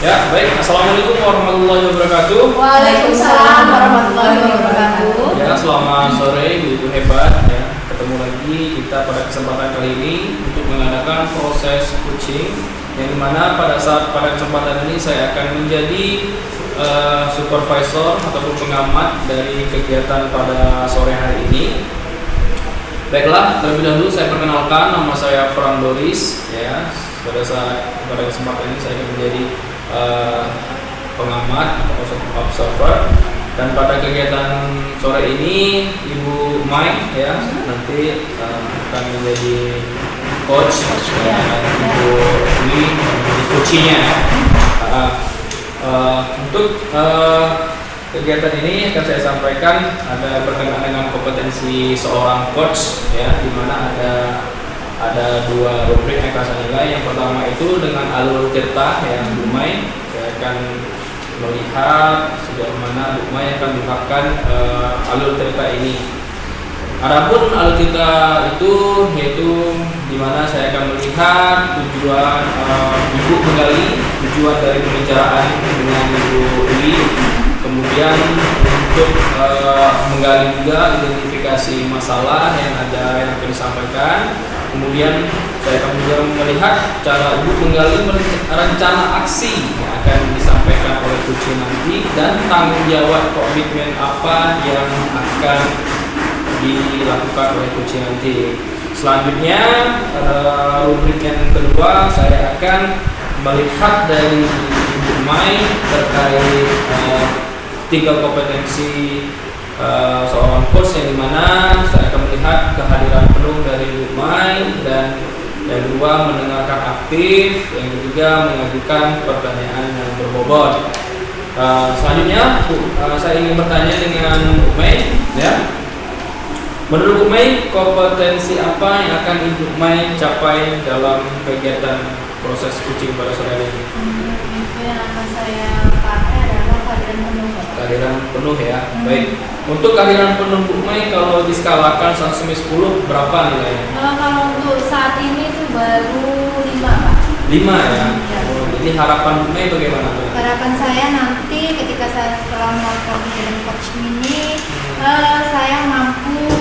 Ya, baik. Assalamualaikum warahmatullahi wabarakatuh. Waalaikumsalam warahmatullahi wabarakatuh. Ya, selamat sore ibu-ibu hebat. Ya, ketemu lagi kita pada kesempatan kali ini untuk mengadakan proses coaching, yang dimana pada kesempatan ini saya akan menjadi supervisor ataupun pengamat dari kegiatan pada sore hari ini. Baiklah, terlebih dahulu saya perkenalkan, nama saya Fran Doris. Ya, pada kesempatan ini saya akan menjadi pengamat atau observer, dan pada kegiatan sore ini Ibu Mai ya nanti akan menjadi coach dan Ibu Dwi menjadi coachnya ya. Untuk kegiatan ini akan saya sampaikan ada berkenaan dengan kompetensi seorang coach ya, di mana ada dua rubrik yang akan saya nilai. Yang pertama itu dengan alur cerita yang Bu Mai, saya akan melihat sejauh mana Bu Mai akan mengungkapkan alur cerita ini. Adapun alur cerita itu yaitu di mana saya akan melihat tujuan Ibu menggali tujuan dari pembicaraan dengan Ibu Dwi, kemudian untuk menggali juga identifikasi masalah yang akan disampaikan. Kemudian saya akan juga melihat cara Ibu menggali rencana aksi yang akan disampaikan oleh coach nanti, dan tanggung jawab komitmen apa yang akan dilakukan oleh coach nanti. Selanjutnya rubrik yang kedua saya akan melihat dari Ibu Mai terkait 3 kompetensi seorang coach, yang dimana saya akan melihat kehadiran penuh dari Bu Mai, dan yang kedua mendengarkan aktif, yang ketiga mengajukan pertanyaan yang berbobot. Selanjutnya saya ingin bertanya dengan Bu Mai ya. Menurut Bu Mai, kompetensi apa yang akan Ibu Mai capai dalam kegiatan proses coaching pada sore hari ini? Itu yang akan saya pakai adalah kehadiran penuh. Kehadiran penuh ya. Baik. Untuk kehadiran penuh Bu Mai, kalau diskalakan 1-10 berapa nilainya? Kalau untuk saat ini itu baru 5, Pak. 5 ya. Ya. Oh, jadi harapan Bu Mai bagaimana tuh? Harapan saya nanti ketika saya setelah melakukan kegiatan coaching ini, saya mampu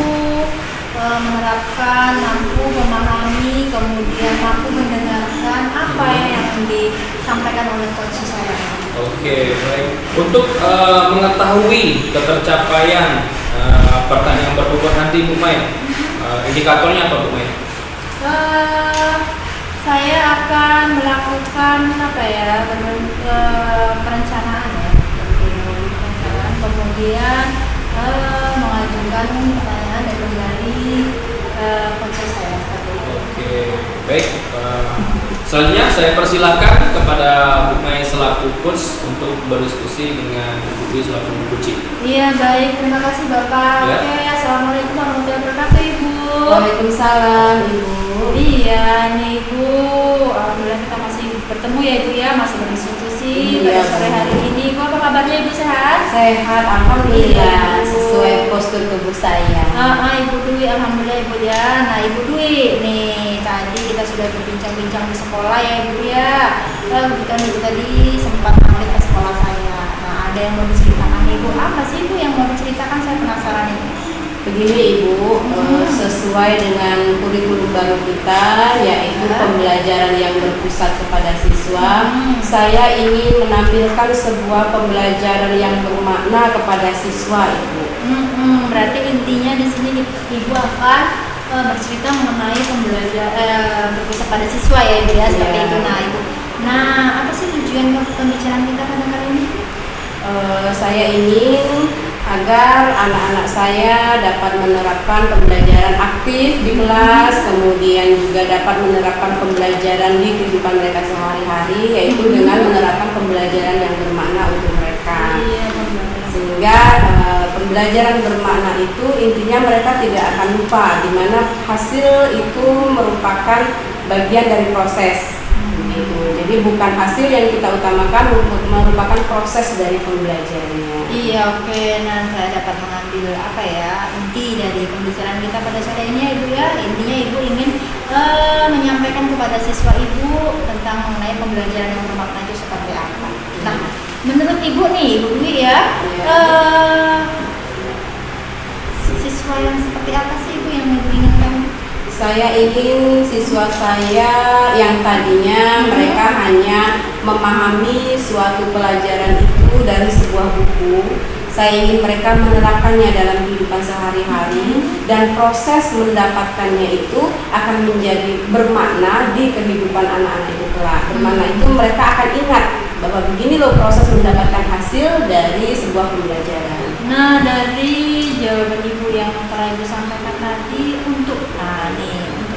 menerapkan, mampu memahami, kemudian mampu mendengarkan apa yang disampaikan oleh coach saya. Oke, baik. Untuk mengetahui ketercapaian pertanyaan berbobot nanti Bu Mai, indikatornya apa Bu Mai? Saya akan melakukan perencanaan ya, perencanaan, kemudian mengajukan pertanyaan dan menggali coach saya. Oke, baik. Selanjutnya saya persilakan kepada Bu Mai selaku coach untuk berdiskusi dengan Ibu Dwi selaku coach. Iya, baik, terima kasih Bapak. Ya. Oke, assalamualaikum warahmatullahi wabarakatuh Ibu. Waalaikumsalam Ibu. Iya nih Ibu, alhamdulillah kita masih bertemu ya Ibu ya, masih berdiskusi pada sore hari ini. Ibu, apa kabarnya Ibu, sehat? Sehat, alhamdulillah. Iya. Sesuai postur tubuh saya. Ibu Dwi, alhamdulillah Ibu ya. Nah Ibu Dwi, nih tadi kita sudah berbincang-bincang di sekolah ya Ibu ya. Kebetulan Ibu tadi sempat mampir ke sekolah saya. Nah, ada yang mau diceritakan Ibu, apa sih Ibu yang mau diceritakan? Saya penasaran Ibu. Begini Ibu, sesuai dengan kurikulum baru kita, yaitu pembelajaran yang berpusat kepada siswa, saya ingin menampilkan sebuah pembelajaran yang bermakna kepada siswa Ibu. Berarti intinya di sini Ibu akan bercerita mengenai pembelajaran berpusat pada siswa ya Ibu ya, seperti itu. Nah Ibu, apa sih tujuan pembicaraan kita pada kali ini? Saya ingin agar anak-anak saya dapat menerapkan pembelajaran aktif di kelas, kemudian juga dapat menerapkan pembelajaran di kehidupan mereka sehari-hari, yaitu dengan menerapkan pembelajaran yang bermakna untuk mereka. Sehingga pembelajaran bermakna itu intinya mereka tidak akan lupa, di mana hasil itu merupakan bagian dari proses. Jadi bukan hasil yang kita utamakan, merupakan proses dari pembelajarannya. Iya, oke. Nah, saya dapat mengambil inti dari pembicaraan kita pada sore ini ya Ibu ya. Intinya Ibu ingin menyampaikan kepada siswa Ibu tentang mengenai pembelajaran yang bermakna itu seperti apa. menurut ibu nih, Ibu Dwi ya, Iya. siswa yang seperti apa sih ibu yang ibu inginkan? Saya ingin siswa saya yang tadinya mereka hanya memahami suatu pelajaran itu dari sebuah buku, saya ingin mereka menerapkannya dalam kehidupan sehari-hari dan proses mendapatkannya itu akan menjadi bermakna di kehidupan anak-anak itu kelak. Bermakna itu mereka akan ingat bahwa begini loh proses mendapatkan hasil dari sebuah pembelajaran. Nah, dari jawaban ibu yang telah ibu sampaikan tadi, untuk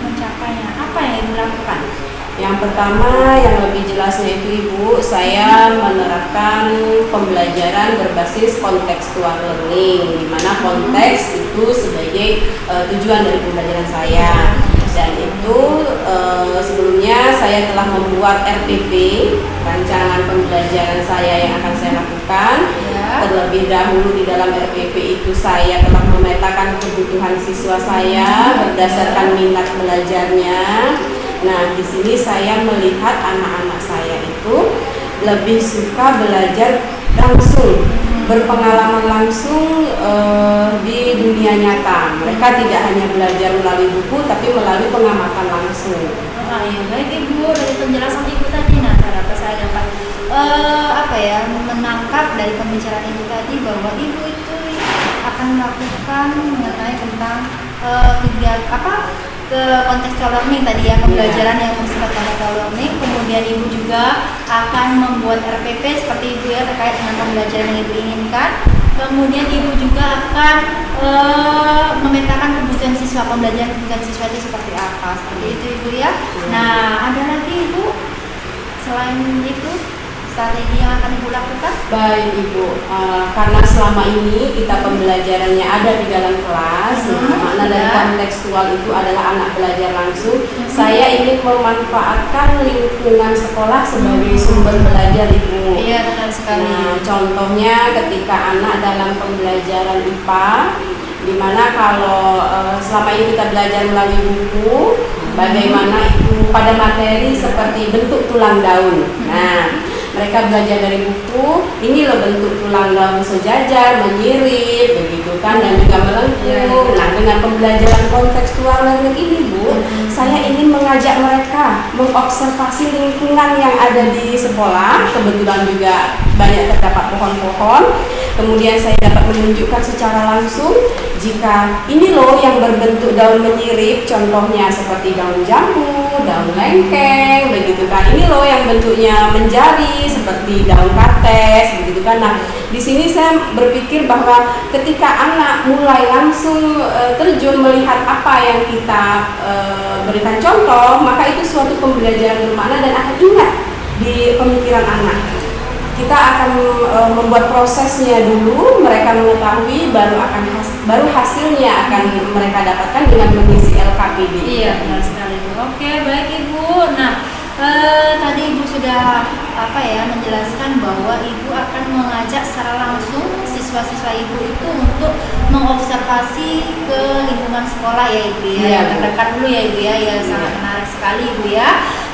mencapainya apa yang ibu lakukan? Yang pertama, yang lebih jelasnya itu Ibu, saya menerapkan pembelajaran berbasis contextual learning, di mana konteks itu sebagai tujuan dari pembelajaran saya. Dan itu sebelumnya saya telah membuat RPP, rancangan pembelajaran saya yang akan saya lakukan. Terlebih dahulu di dalam RPP itu saya telah memetakan kebutuhan siswa saya berdasarkan minat belajarnya. Nah, di sini saya melihat anak-anak saya itu lebih suka belajar langsung, berpengalaman langsung di dunia nyata. Mereka tidak hanya belajar melalui buku, tapi melalui pengamatan langsung. Ya, baik ibu, dari penjelasan ibu tadi, nah ternyata saya dapat menangkap dari pembicaraan ibu tadi bahwa ibu itu akan melakukan mengenai tentang ke contextual learning tadi ya, pembelajaran yang bersifat contextual learning. Kemudian ibu juga akan membuat RPP seperti ibu ya, terkait dengan pembelajaran yang ibu inginkan. Kemudian ibu juga akan memetakan kebutuhan siswa, pembelajaran kebutuhan siswa itu seperti apa, seperti itu ibu ya. Nah, ada lagi ibu selain itu strategi yang akan ibu lakukan? Baik Ibu, karena selama ini kita pembelajarannya ada di dalam kelas, makna dari kontekstual itu adalah anak belajar langsung. Saya ingin memanfaatkan lingkungan sekolah sebagai sumber belajar Ibu. Iya, benar sekali. Nah, contohnya ketika anak dalam pembelajaran IPA, dimana kalau selama ini kita belajar melalui buku, bagaimana itu pada materi seperti bentuk tulang daun. Nah, mereka belajar dari buku, ini loh bentuk tulang daun sejajar, menyirip, begitu kan, dan juga melengkung. Nah, dengan pembelajaran kontekstual learning ini Bu, saya ingin mengajak mereka mengobservasi lingkungan yang ada di sekolah. Kebetulan juga banyak terdapat pohon-pohon. Kemudian saya dapat menunjukkan secara langsung jika ini loh yang berbentuk daun menyirip, contohnya seperti daun jambu, daun lengkeng, begitu kan. Ini loh yang bentuknya menjari seperti daun kates, begitu kan. Nah, di sini saya berpikir bahwa ketika anak mulai langsung terjun melihat apa yang kita berikan contoh, maka itu suatu pembelajaran bermakna dan akan ingat di pemikiran anak. Kita akan membuat prosesnya dulu, mereka mengetahui, baru hasilnya akan mereka dapatkan dengan mengisi LKPD. Iya, benar sekali. Oke, baik ibu. Nah, tadi ibu sudah menjelaskan bahwa ibu akan mengajak secara langsung siswa-siswa ibu itu untuk mengobservasi ke lingkungan sekolah ya ibu ya, yang terdekat dulu ya ibu ya, sangat menarik sekali ibu ya.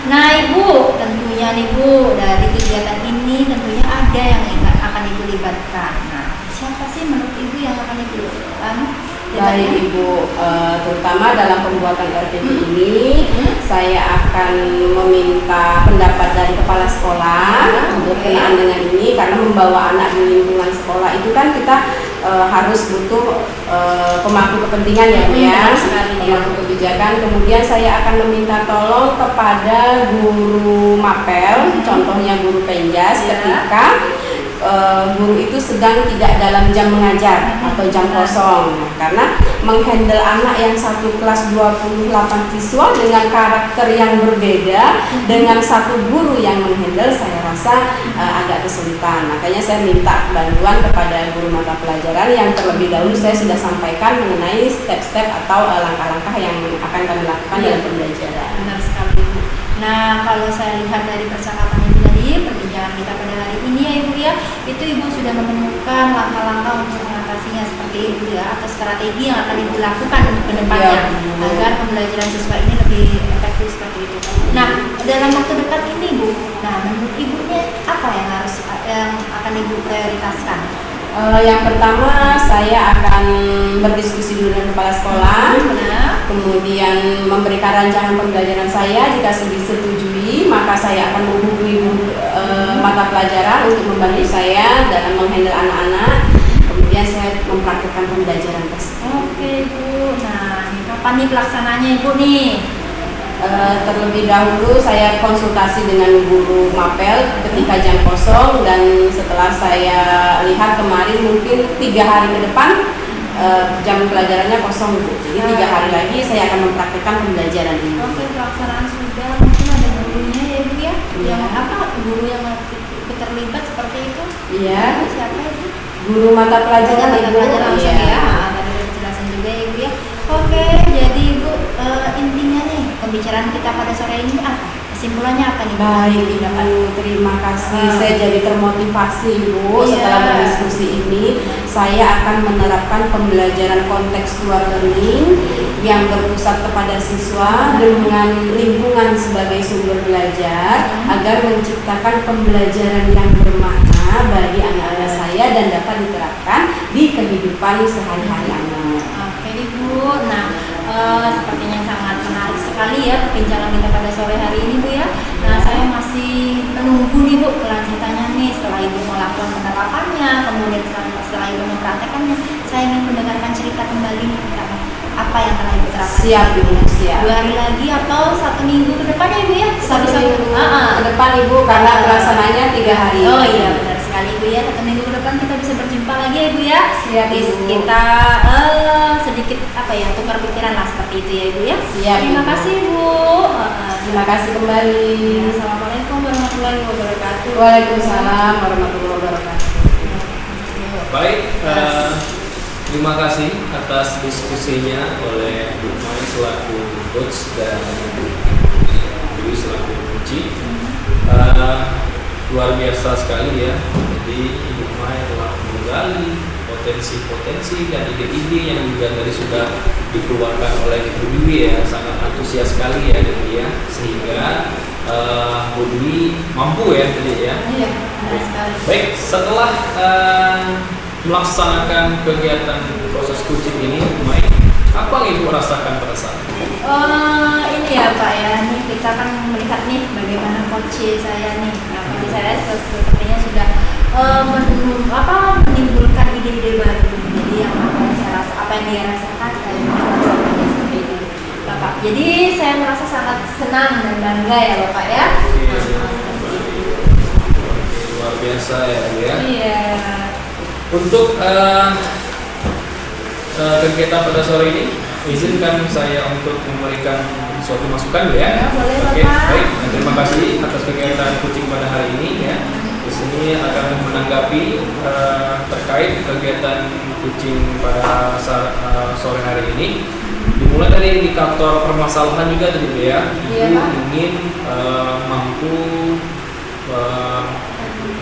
Nah ibu, tentunya nih bu, dari kegiatan ini tentunya ada yang akan ibu libatkan. Nah, siapa sih menurut ibu yang akan ibu Baik Ibu, terutama dalam pembuatan RPP ini saya akan meminta pendapat dari kepala sekolah berkenaan dengan ini, karena membawa anak di lingkungan sekolah itu kan kita harus butuh pemangku kepentingan ya Bu ya, pemangku kebijakan. Kemudian saya akan meminta tolong kepada guru mapel, contohnya guru penjas, ketika guru itu sedang tidak dalam jam mengajar atau jam kosong. Nah, karena menghandle anak yang satu kelas 28 siswa dengan karakter yang berbeda dengan satu guru yang menghandle, saya rasa agak kesulitan. Makanya saya minta bantuan kepada guru mata pelajaran yang terlebih dahulu saya sudah sampaikan mengenai step-step atau langkah-langkah yang akan kami lakukan dalam pembelajaran. Benar sekali. Nah, kalau saya lihat dari percakapan ibu tadi, perbincangan kita pada hari ini ya ibu ya, itu ibu sudah menemukan langkah-langkah untuk mengatasinya seperti ibu ya, atau strategi yang akan ibu lakukan untuk kedepannya agar pembelajaran siswa ini lebih efektif seperti itu. Nah, dalam waktu dekat ini bu, nah menurut ibunya apa apa yang akan Ibu prioritaskan? Yang pertama saya akan berdiskusi dulu dengan kepala sekolah, kemudian memberikan rancangan pembelajaran saya. Jika disetujui, maka saya akan menghubungi mata pelajaran untuk membantu saya dalam menghandle anak-anak. Kemudian saya mempraktikkan pembelajaran tersebut. Oke Bu, nah kapan nih pelaksananya Ibu nih? Terlebih dahulu saya konsultasi dengan guru mapel ketika jam kosong, dan setelah saya lihat kemarin mungkin 3 hari ke depan jam pelajarannya kosong Bu. Jadi 3 hari lagi saya akan mempraktikkan pembelajaran ini. Oke, pelaksanaan sudah, mungkin ada gurunya ya Bu ya? Yang apa? Guru yang terlibat seperti itu? Iya. Siapa itu? Guru mata pelajaran. Mata pelajaran langsung Iya. ya. Tadi udah dijelasin juga ya Bu ya. Oke, jadi Ibu intinya nih pembicaraan kita pada sore ini apa? Kesimpulannya apa nih? Baik Ibu, terima kasih. Saya jadi termotivasi Bu. Iya. Setelah berdiskusi ini, saya akan menerapkan pembelajaran kontekstual learning yang berpusat kepada siswa dengan lingkungan sebagai sumber belajar, agar menciptakan pembelajaran yang bermakna bagi anak-anak saya dan dapat diterapkan di kehidupan sehari-hari anak. Oke Ibu, nah sepertinya sangat menarik sekali ya perbincangan kita pada sore hari ini Bu ya. Nah saya masih menunggu nih Bu kelanjutannya nih setelah Ibu melakukan penerapannya, kemudian setelah Ibu mempraktekannya, saya ingin mendengarkan cerita kembali nih tentang apa yang telah Ibu terapkan. Siap Ibu, siap. 2 hari lagi atau 1 minggu ke depan ya Ibu ya? 1 minggu ke depan Ibu, karena pelaksananya 3 hari. Oh iya benar sekali Ibu ya, 1 minggu ke depan kita bisa berjumpa lagi ya Ibu ya. Siap Ibu. Kita sedikit apa ya, tukar pikiran lah seperti itu ya Ibu ya. Siap, Terima Ibu. kasih Bu. Terima kasih kembali. Assalamualaikum warahmatullahi wabarakatuh. Waalaikumsalam warahmatullahi wabarakatuh. Baik, terima kasih atas diskusinya oleh Bu Mai selaku coach dan Bu Dwi selaku kunci. Luar biasa sekali ya. Jadi Ibu Mai telah menggali potensi-potensi dan ide-ide yang juga tadi sudah dikeluarkan oleh Ibu Dwi ya, sangat antusias sekali ya jadi ya, sehingga Bu Dwi mampu ya tadi ya. Iya, benar sekali. Baik, setelah melaksanakan kegiatan proses coaching ini, Mai, apa yang Ibu rasakan pada saat itu? Ini ya Pak ya, nih kita kan melihat nih bagaimana coach saya nih. Nah, coach saya sepertinya sudah menimbulkan ide-ide baru. Jadi yang apa yang dia rasakan saya merasakannya seperti itu, Bapak. Jadi saya merasa sangat senang dan bangga ya Bapak ya. Luar biasa ya Bu ya. Iya. Untuk kegiatan pada sore ini, izinkan saya untuk memberikan suatu masukan ya. Ya, boleh, Oke, Bapak. baik. Nah, terima kasih atas kegiatan coaching pada hari ini ya. Di sini akan menanggapi terkait kegiatan coaching pada sore hari ini. Dimulai dari indikator permasalahan juga tadi Bu ya. Iya, Ibu Pak. ingin mampu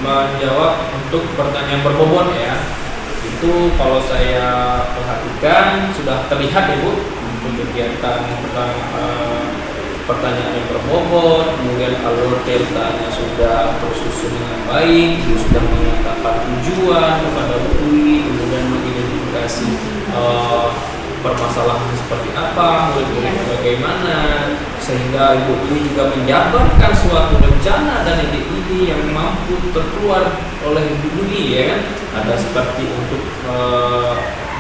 menjawab untuk pertanyaan berbobot ya. Itu kalau saya perhatikan sudah terlihat ya Bu, untuk kegiatan tentang pertanyaan yang berbobot, kemudian alur deltanya sudah tersusun dengan baik, Ibu sudah mengatakan tujuan kepada Bu Dwi, kemudian mengidentifikasi permasalahan seperti apa, murid-murid bagaimana, sehingga Ibu Dwi juga menjabarkan suatu rencana dan ide-ide yang mampu terkeluar oleh Ibu Dwi ya kan. Ada seperti untuk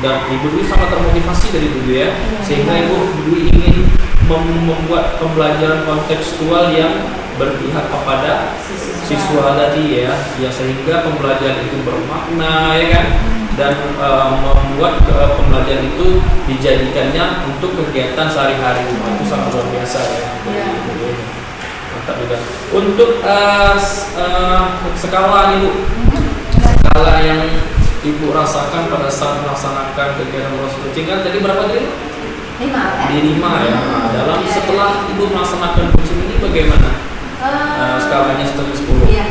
dan Ibu Dwi sangat termotivasi dari Ibu Dwi ya, sehingga Ibu Dwi ingin membuat pembelajaran kontekstual yang berpihak kepada siswa tadi ya, sehingga pembelajaran itu bermakna ya kan, dan membuat pembelajaran itu dijadikannya untuk kegiatan sehari-hari. Itu sangat luar biasa ya. Mantap juga. Untuk skala nih Bu, skala yang Ibu rasakan pada saat melaksanakan kegiatan proses coaching kan tadi berapa tadi? 5 ya? Di 5 ya. Dalam setelah Ibu melaksanakan coaching ini bagaimana? Skalanya 1 sampai 10. Iya.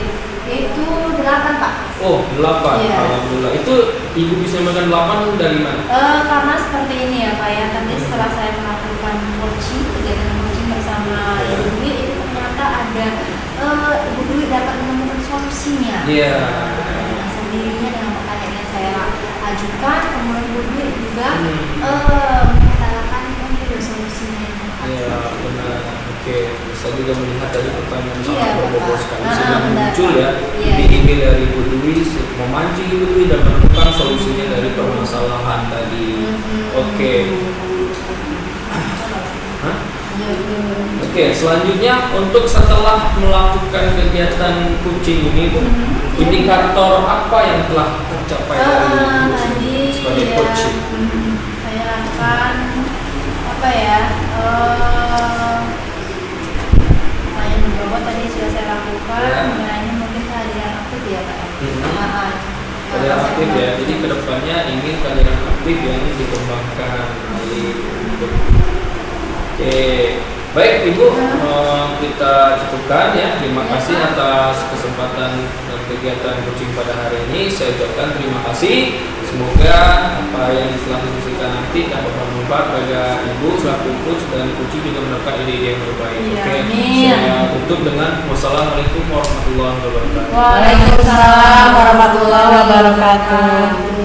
Itu 8 Pak. Oh, 8. Iya. Alhamdulillah. Itu Ibu bisa makan 8 dari mana? Karena seperti ini ya Pak ya, tadi setelah saya melakukan kegiatan coaching bersama Ibu Dwi, itu ternyata ada Ibu Dwi dapat menemukan solusi solusinya. Iya. Dengan sendirinya dengan pertanyaan yang saya ajukan, kemudian Ibu Dwi juga mengutarakan solusinya. Iya, benar. Oke, saya juga melihat dari pertanyaan Iya, sangat berbobot Bapak. sekali sehingga Benar. muncul ya Iya. ide dari Ibu Dwi memancing Ibu Dwi dan menemukan solusinya dari permasalahan tadi. Oke. Hah? Oke, selanjutnya untuk setelah melakukan kegiatan coaching ini, Bu, indikator apa yang telah tercapai dari Ibu Tadi sebagai ya, coach? saya lakukan apa ya? Yang beberapa tadi sudah saya lakukan. Ya. Nah, ini mungkin kehadiran aktif ya, Pak. Kehadiran aktif ya, jadi kedepannya ingin kehadiran aktif yang dikembangkan. Oke, baik Ibu, kita cukupkan ya. Terima kasih atas kesempatan dan kegiatan coaching pada hari ini. Saya ucapkan terima kasih. Semoga apa yang telah diskusikan nanti dapat bermanfaat bagi Ibu selaku coach dan coaching juga mendapatkan ide-ide yang terbaik. Iya, Oke, amin. saya tutup dengan wassalamualaikum warahmatullahi wabarakatuh. Waalaikumsalam warahmatullahi wabarakatuh.